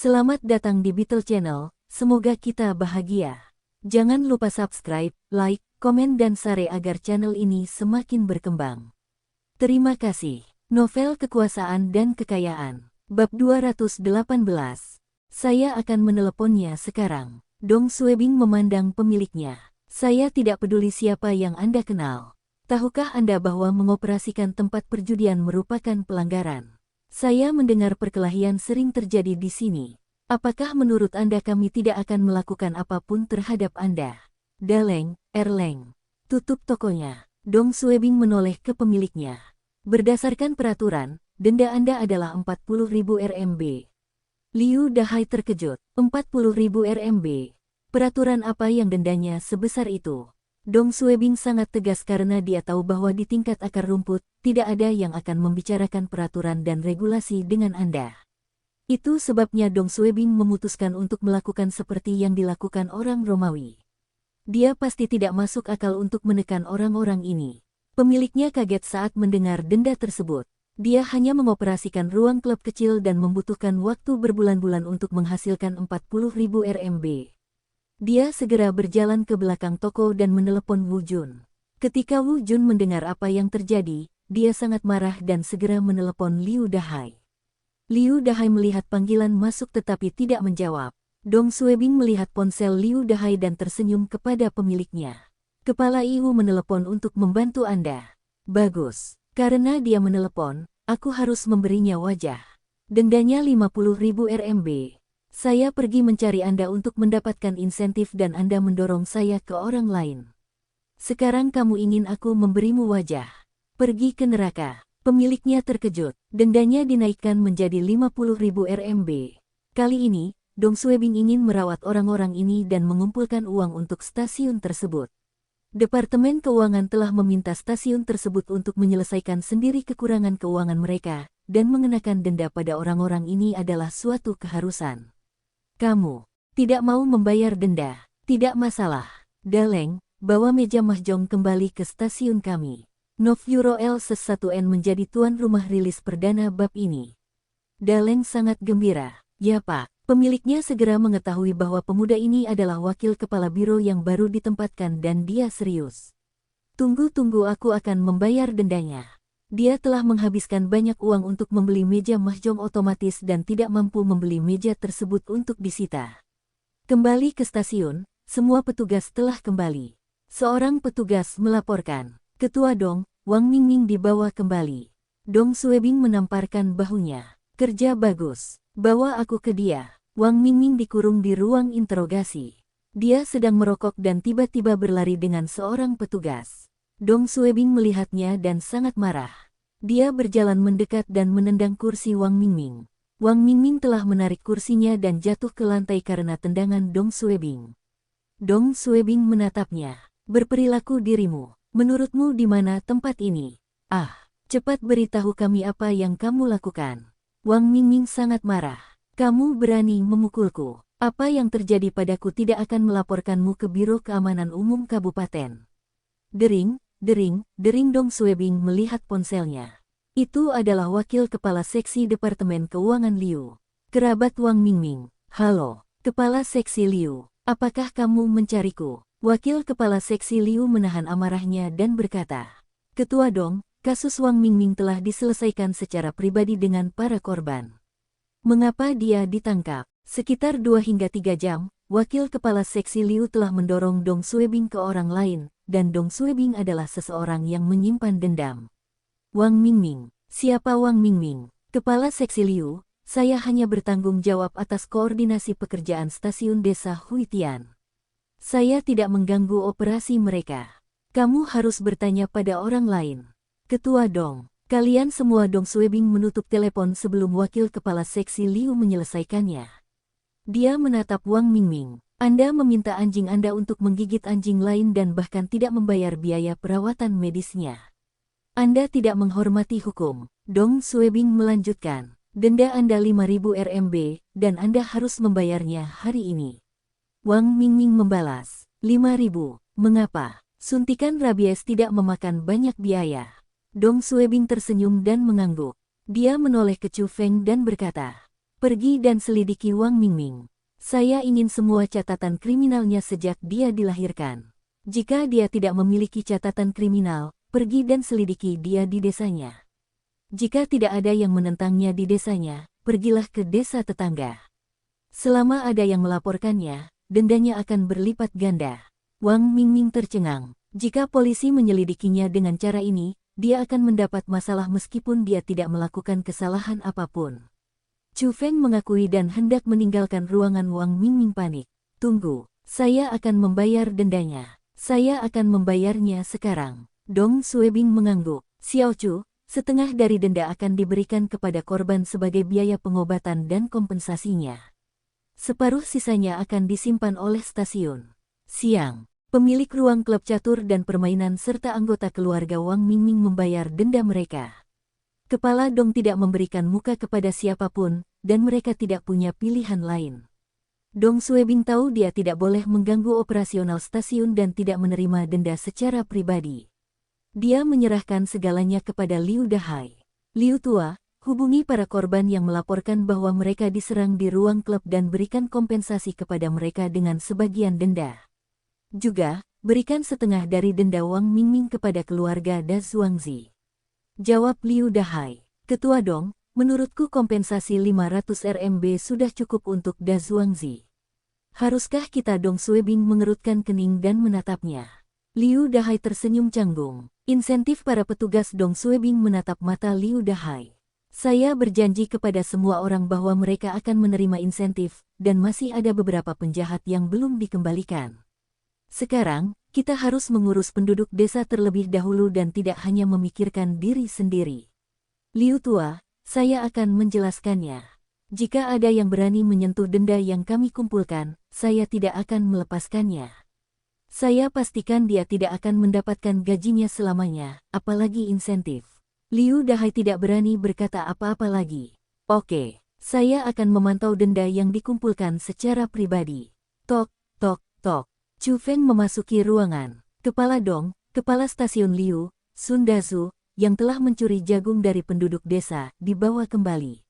Selamat datang di Beetle Channel, semoga kita bahagia. Jangan lupa subscribe, like, komen dan share agar channel ini semakin berkembang. Terima kasih. Novel Kekuasaan dan Kekayaan, Bab 218. Saya akan meneleponnya sekarang. Dong Suebing memandang pemiliknya. Saya tidak peduli siapa yang Anda kenal. Tahukah Anda bahwa mengoperasikan tempat perjudian merupakan pelanggaran? Saya mendengar perkelahian sering terjadi di sini. Apakah menurut Anda kami tidak akan melakukan apapun terhadap Anda? Daleng, Erleng. Tutup tokonya. Dong Suebing menoleh ke pemiliknya. Berdasarkan peraturan, denda Anda adalah 40.000 RMB. Liu Dahai terkejut. 40.000 RMB. Peraturan apa yang dendanya sebesar itu? Dong Suebing sangat tegas karena dia tahu bahwa di tingkat akar rumput, tidak ada yang akan membicarakan peraturan dan regulasi dengan Anda. Itu sebabnya Dong Suebing memutuskan untuk melakukan seperti yang dilakukan orang Romawi. Dia pasti tidak masuk akal untuk menekan orang-orang ini. Pemiliknya kaget saat mendengar denda tersebut. Dia hanya mengoperasikan ruang klub kecil dan membutuhkan waktu berbulan-bulan untuk menghasilkan 40.000 RMB. Dia segera berjalan ke belakang toko dan menelepon Wu Jun. Ketika Wu Jun mendengar apa yang terjadi, dia sangat marah dan segera menelepon Liu Dahai. Liu Dahai melihat panggilan masuk tetapi tidak menjawab. Dong Suebing melihat ponsel Liu Dahai dan tersenyum kepada pemiliknya. Kepala Iwu menelepon untuk membantu Anda. Bagus. Karena dia menelepon, aku harus memberinya wajah. Dendanya 50.000 RMB. Saya pergi mencari Anda untuk mendapatkan insentif dan Anda mendorong saya ke orang lain. Sekarang kamu ingin aku memberimu wajah. Pergi ke neraka. Pemiliknya terkejut. Dendanya dinaikkan menjadi 50.000 RMB. Kali ini, Dong Suebing ingin merawat orang-orang ini dan mengumpulkan uang untuk stasiun tersebut. Departemen Keuangan telah meminta stasiun tersebut untuk menyelesaikan sendiri kekurangan keuangan mereka, dan mengenakan denda pada orang-orang ini adalah suatu keharusan. Kamu tidak mau membayar denda, tidak masalah. Daleng, bawa meja mahjong kembali ke stasiun kami. Novyuro L1N menjadi tuan rumah rilis perdana bab ini. Daleng sangat gembira. Ya Pak. Pemiliknya segera mengetahui bahwa pemuda ini adalah wakil kepala biro yang baru ditempatkan dan dia serius. Tunggu-tunggu, aku akan membayar dendanya. Dia telah menghabiskan banyak uang untuk membeli meja mahjong otomatis dan tidak mampu membeli meja tersebut untuk disita. Kembali ke stasiun, semua petugas telah kembali. Seorang petugas melaporkan, Ketua Dong, Wang Mingming dibawa kembali. Dong Suebing menamparkan bahunya. Kerja bagus. Bawa aku ke dia. Wang Mingming dikurung di ruang interogasi. Dia sedang merokok dan tiba-tiba berlari dengan seorang petugas. Dong Suebing melihatnya dan sangat marah. Dia berjalan mendekat dan menendang kursi Wang Mingming. Wang Mingming telah menarik kursinya dan jatuh ke lantai karena tendangan Dong Suebing. Dong Suebing menatapnya. Berperilaku dirimu. Menurutmu di mana tempat ini? Cepat beritahu kami apa yang kamu lakukan. Wang Mingming sangat marah. Kamu berani memukulku. Apa yang terjadi padaku tidak akan melaporkanmu ke Biro Keamanan Umum Kabupaten. Dering, dering, dering. Dong Suebing melihat ponselnya. Itu adalah wakil kepala seksi Departemen Keuangan Liu. Kerabat Wang Mingming. Halo, Kepala Seksi Liu. Apakah kamu mencariku? Wakil kepala seksi Liu menahan amarahnya dan berkata, Ketua Dong, kasus Wang Mingming telah diselesaikan secara pribadi dengan para korban. Mengapa dia ditangkap? Sekitar 2 hingga 3 jam, wakil kepala seksi Liu telah mendorong Dong Suebing ke orang lain, dan Dong Suebing adalah seseorang yang menyimpan dendam. Wang Mingming. Siapa Wang Mingming? Kepala seksi Liu, saya hanya bertanggung jawab atas koordinasi pekerjaan stasiun desa Huitian. Saya tidak mengganggu operasi mereka. Kamu harus bertanya pada orang lain. Ketua Dong, kalian semua. Dong Suebing menutup telepon sebelum wakil kepala seksi Liu menyelesaikannya. Dia menatap Wang Mingming. Anda meminta anjing Anda untuk menggigit anjing lain dan bahkan tidak membayar biaya perawatan medisnya. Anda tidak menghormati hukum. Dong Suebing melanjutkan. Denda Anda 5.000 RMB, dan Anda harus membayarnya hari ini. Wang Mingming membalas. 5.000, mengapa? Suntikan rabies tidak memakan banyak biaya. Dong Suebing tersenyum dan mengangguk. Dia menoleh ke Chu Feng dan berkata, Pergi dan selidiki Wang Mingming. Saya ingin semua catatan kriminalnya sejak dia dilahirkan. Jika dia tidak memiliki catatan kriminal, pergi dan selidiki dia di desanya. Jika tidak ada yang menentangnya di desanya, pergilah ke desa tetangga. Selama ada yang melaporkannya, dendanya akan berlipat ganda. Wang Mingming tercengang. Jika polisi menyelidikinya dengan cara ini, dia akan mendapat masalah meskipun dia tidak melakukan kesalahan apapun. Chu Feng mengakui dan hendak meninggalkan ruangan. Wang Mingming panik. Tunggu, saya akan membayar dendanya. Saya akan membayarnya sekarang. Dong Suebing mengangguk. Xiao Chu, setengah dari denda akan diberikan kepada korban sebagai biaya pengobatan dan kompensasinya. Separuh sisanya akan disimpan oleh stasiun. Siang, pemilik ruang klub catur dan permainan serta anggota keluarga Wang Mingming membayar denda mereka. Kepala Dong tidak memberikan muka kepada siapapun, dan mereka tidak punya pilihan lain. Dong Suebing tahu dia tidak boleh mengganggu operasional stasiun dan tidak menerima denda secara pribadi. Dia menyerahkan segalanya kepada Liu Dahai. Liu tua, hubungi para korban yang melaporkan bahwa mereka diserang di ruang klub dan berikan kompensasi kepada mereka dengan sebagian denda. Juga, berikan setengah dari denda Wang Mingming kepada keluarga Da Zuangzi. Jawab Liu Dahai. Ketua Dong, menurutku kompensasi 500 RMB sudah cukup untuk Da Zuangzi. Haruskah kita? Dong Suebing mengerutkan kening dan menatapnya. Liu Dahai tersenyum canggung. Insentif para petugas. Dong Suebing menatap mata Liu Dahai. Saya berjanji kepada semua orang bahwa mereka akan menerima insentif, dan masih ada beberapa penjahat yang belum dikembalikan. Sekarang, kita harus mengurus penduduk desa terlebih dahulu dan tidak hanya memikirkan diri sendiri. Liu tua, saya akan menjelaskannya. Jika ada yang berani menyentuh denda yang kami kumpulkan, saya tidak akan melepaskannya. Saya pastikan dia tidak akan mendapatkan gajinya selamanya, apalagi insentif. Liu Dahai tidak berani berkata apa-apa lagi. Oke, saya akan memantau denda yang dikumpulkan secara pribadi. Tok, tok, tok. Chu Feng memasuki ruangan. Kepala Dong, kepala stasiun Liu, Sun Dazu, yang telah mencuri jagung dari penduduk desa, dibawa kembali.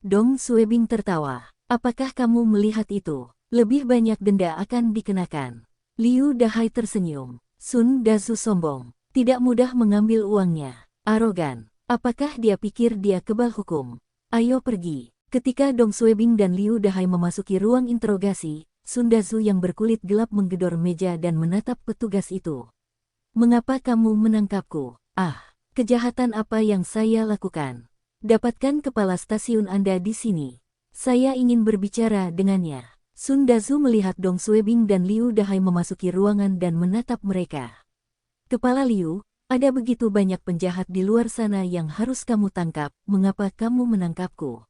Dong Suebing tertawa. Apakah kamu melihat itu? Lebih banyak denda akan dikenakan. Liu Dahai tersenyum. Sun Dazu sombong. Tidak mudah mengambil uangnya. Arogan. Apakah dia pikir dia kebal hukum? Ayo pergi. Ketika Dong Suebing dan Liu Dahai memasuki ruang interogasi, Sun Dazu yang berkulit gelap menggedor meja dan menatap petugas itu. Mengapa kamu menangkapku? Ah, kejahatan apa yang saya lakukan? Dapatkan kepala stasiun Anda di sini. Saya ingin berbicara dengannya. Sun Dazu melihat Dong Suebing dan Liu Dahai memasuki ruangan dan menatap mereka. Kepala Liu, ada begitu banyak penjahat di luar sana yang harus kamu tangkap. Mengapa kamu menangkapku?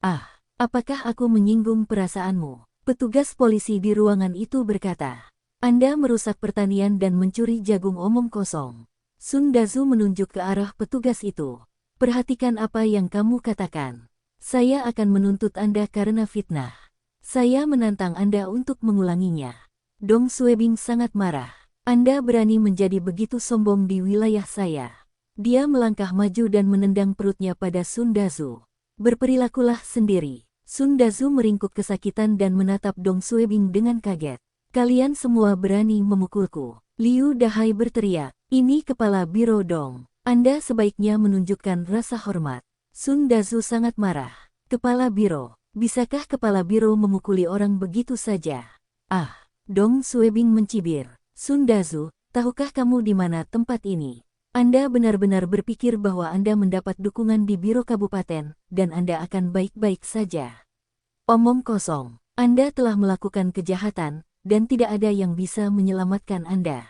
Ah, apakah aku menyinggung perasaanmu? Petugas polisi di ruangan itu berkata, Anda merusak pertanian dan mencuri jagung. Omong kosong. Sun Dazu menunjuk ke arah petugas itu. Perhatikan apa yang kamu katakan. Saya akan menuntut Anda karena fitnah. Saya menantang Anda untuk mengulanginya. Dong Suebing sangat marah. Anda berani menjadi begitu sombong di wilayah saya. Dia melangkah maju dan menendang perutnya pada Sun Dazu. Berperilakulah sendiri. Sun Dazu meringkuk kesakitan dan menatap Dong Suebing dengan kaget. Kalian semua berani memukulku. Liu Dahai berteriak. Ini kepala biro Dong. Anda sebaiknya menunjukkan rasa hormat. Sun Dazu sangat marah. Kepala biro. Bisakah kepala biro memukuli orang begitu saja? Ah, Dong Suebing mencibir. Sun Dazu, tahukah kamu di mana tempat ini? Anda benar-benar berpikir bahwa Anda mendapat dukungan di biro kabupaten, dan Anda akan baik-baik saja. Omong kosong. Anda telah melakukan kejahatan, dan tidak ada yang bisa menyelamatkan Anda.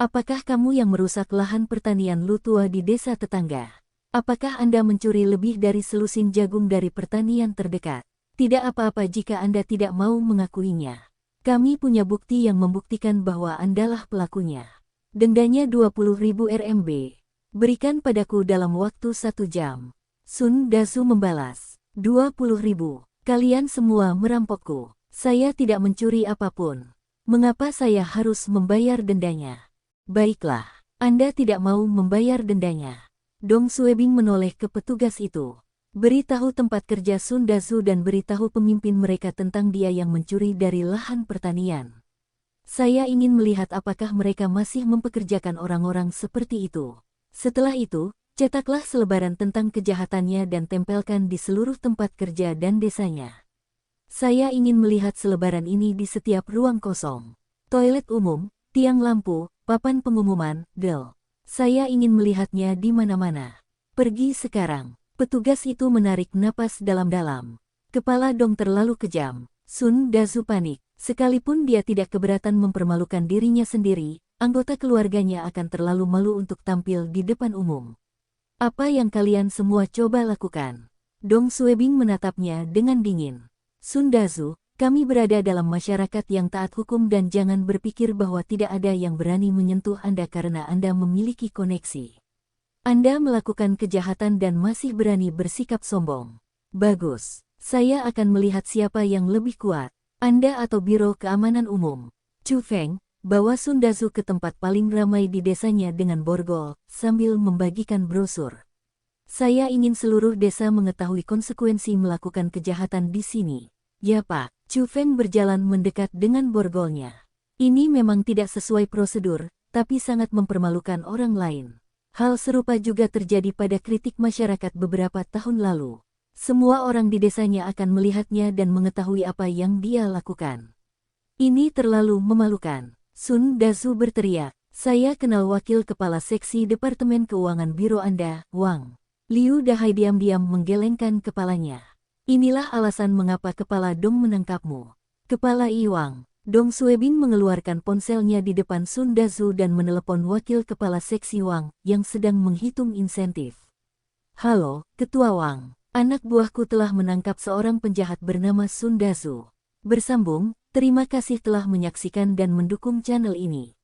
Apakah kamu yang merusak lahan pertanian Lu tua di desa tetangga? Apakah Anda mencuri lebih dari selusin jagung dari pertanian terdekat? Tidak apa-apa jika Anda tidak mau mengakuinya. Kami punya bukti yang membuktikan bahwa Andalah pelakunya. Dendanya 20.000 RMB. Berikan padaku dalam waktu 1 jam. Sun Dazu membalas. 20.000. Kalian semua merampokku. Saya tidak mencuri apapun. Mengapa saya harus membayar dendanya? Baiklah, Anda tidak mau membayar dendanya. Dong Suebing menoleh ke petugas itu. Beritahu tempat kerja Sun Dazu dan beritahu pemimpin mereka tentang dia yang mencuri dari lahan pertanian. Saya ingin melihat apakah mereka masih mempekerjakan orang-orang seperti itu. Setelah itu, cetaklah selebaran tentang kejahatannya dan tempelkan di seluruh tempat kerja dan desanya. Saya ingin melihat selebaran ini di setiap ruang kosong. Toilet umum, tiang lampu, papan pengumuman, del. Saya ingin melihatnya di mana-mana. Pergi sekarang. Petugas itu menarik napas dalam-dalam. Kepala Dong terlalu kejam. Sun Dazu panik. Sekalipun dia tidak keberatan mempermalukan dirinya sendiri, anggota keluarganya akan terlalu malu untuk tampil di depan umum. Apa yang kalian semua coba lakukan? Dong Suebing menatapnya dengan dingin. Sun Dazu, kami berada dalam masyarakat yang taat hukum dan jangan berpikir bahwa tidak ada yang berani menyentuh Anda karena Anda memiliki koneksi. Anda melakukan kejahatan dan masih berani bersikap sombong. Bagus, saya akan melihat siapa yang lebih kuat, Anda atau Biro Keamanan Umum. Chu Feng, bawa Sun Dazu ke tempat paling ramai di desanya dengan borgol, sambil membagikan brosur. Saya ingin seluruh desa mengetahui konsekuensi melakukan kejahatan di sini. Ya Pak, Chu Feng berjalan mendekat dengan borgolnya. Ini memang tidak sesuai prosedur, tapi sangat mempermalukan orang lain. Hal serupa juga terjadi pada kritik masyarakat beberapa tahun lalu. Semua orang di desanya akan melihatnya dan mengetahui apa yang dia lakukan. Ini terlalu memalukan. Sun Dazu berteriak, saya kenal wakil kepala seksi Departemen Keuangan Biro Anda, Wang. Liu Dahai diam-diam menggelengkan kepalanya. Inilah alasan mengapa kepala Dong menangkapmu. Kepala Iwang. Dong Suebing mengeluarkan ponselnya di depan Sun Dazu dan menelepon wakil kepala seksi Wang yang sedang menghitung insentif. Halo, Ketua Wang. Anak buahku telah menangkap seorang penjahat bernama Sun Dazu. Bersambung, terima kasih telah menyaksikan dan mendukung channel ini.